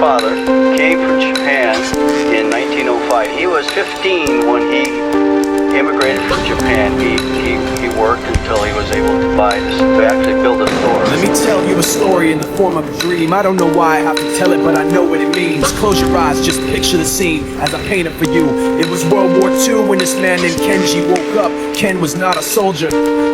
father came from Japan in 1905. He was 15 when he immigrated from Japan. He worked until he was able to actually build a store. Let me tell you a story in the form of a dream. I don't know why I have to tell it, but I know what it means. Close your eyes, just picture the scene as I paint it for you. It was World War II when this man named Kenji woke up. Ken was not a soldier.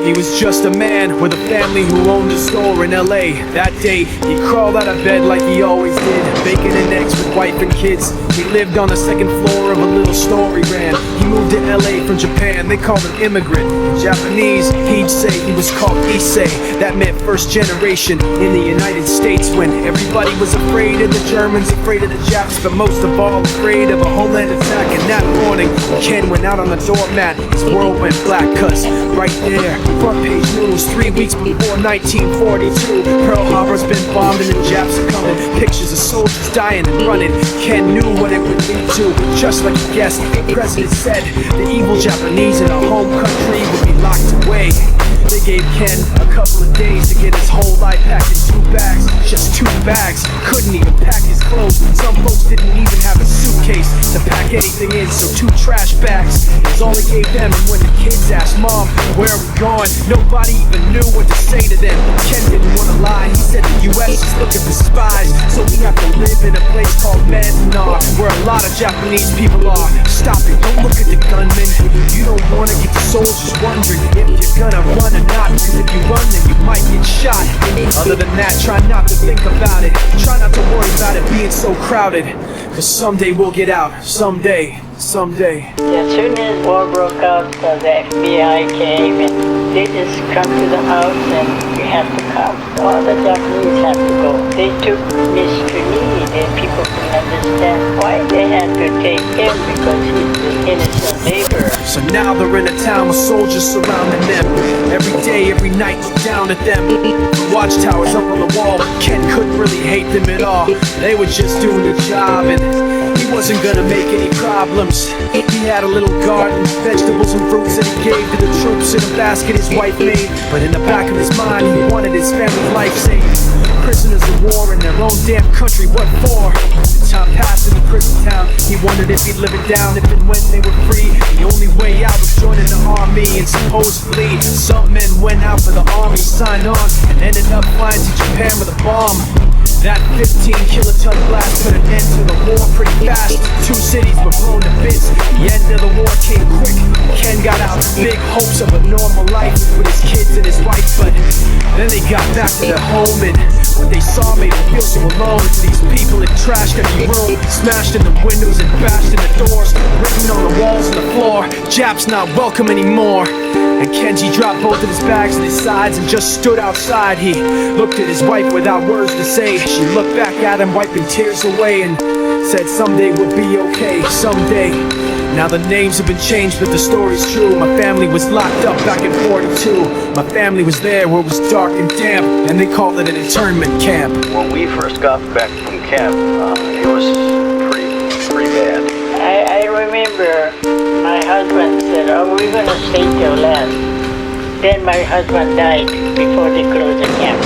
He was just a man with a family who owned a store in LA. That day, he crawled out of bed like he always did, bacon and eggs with wife and kids. He lived on the second floor of a little store he ran. He moved to LA from Japan. They called him immigrant. In Japanese, he'd say he was called issei. That meant first generation in the United States, when everybody was afraid of the Germans, afraid of the Japs, but most of all afraid of a homeland attack. And that morning, Ken went out on the doormat. His world went black, cause right there, front page news, 3 weeks before 1942, Pearl Harbor's been bombed and the Japs are coming. Pictures of soldiers dying and running. Ken knew what it would lead to. Just like he guessed, the president said the evil Japanese in our home country would be locked away. They gave Ken a couple of days to get his whole life packed in 2 bags. Just 2 bags, couldn't even pack his clothes. Some folks didn't even have a suitcase to pack anything in, so 2 trash bags is all he gave them. And when the kids asked Mom, where are we going, nobody even knew what to say to them. Ken didn't want to lie, he said the US is looking for spies, so we have to live in a place called Manzanar, where a lot of Japanese people are. Stop it, don't look at the gunmen. You don't want to get the soldiers wondering if you're gonna run or not, because if you run then you might get shot. Other than that, try not to think about it. Try not to worry about it being so crowded, cause someday we'll get out. Someday. As soon as war broke out, the FBI came and they just come to the house and we had to come. All the Japanese had to go. They took Mr. Need and people couldn't understand why they had to take him, because he's an innocent laborer. So now they're in a town with soldiers surrounding them. Every day, every night, look down at them. The watchtowers up on the wall, but Ken couldn't really hate them at all. They were just doing the job, and he wasn't gonna make any problems. He had a little garden, vegetables and fruits that he gave to the troops in a basket his wife made. But in the back of his mind, he wanted his family's life saved. Prisoners of war in their own damn country, what for? The time passed in the prison town. He wondered if he'd live it down if and when they were free. The only way out was joining the army, and supposedly some men went out for the army, signed on, and ended up flying to Japan with a bomb. That 15-kiloton blast put an end to the war pretty fast. 2 cities were blown to bits. The end of the war came quick. Ken got out big hopes of a normal life with his kids and his wife, but then they got back to their home, and what they saw made them feel so alone. These people had trashed every room, smashed in the windows and bashed in the doors, written on the walls and the floor, Japs not welcome anymore. And Kenji dropped both of his bags at his sides and just stood outside. He looked at his wife without words to say. She looked back at him, wiping tears away, and said, someday we'll be okay, someday. Now the names have been changed, but the story's true. My family was locked up back in 42. My family was there where it was dark and damp, and they called it an internment camp. When we first got back from camp, it was pretty bad. I remember my husband said, oh, we're going to stay till last. Then my husband died before they closed the camp.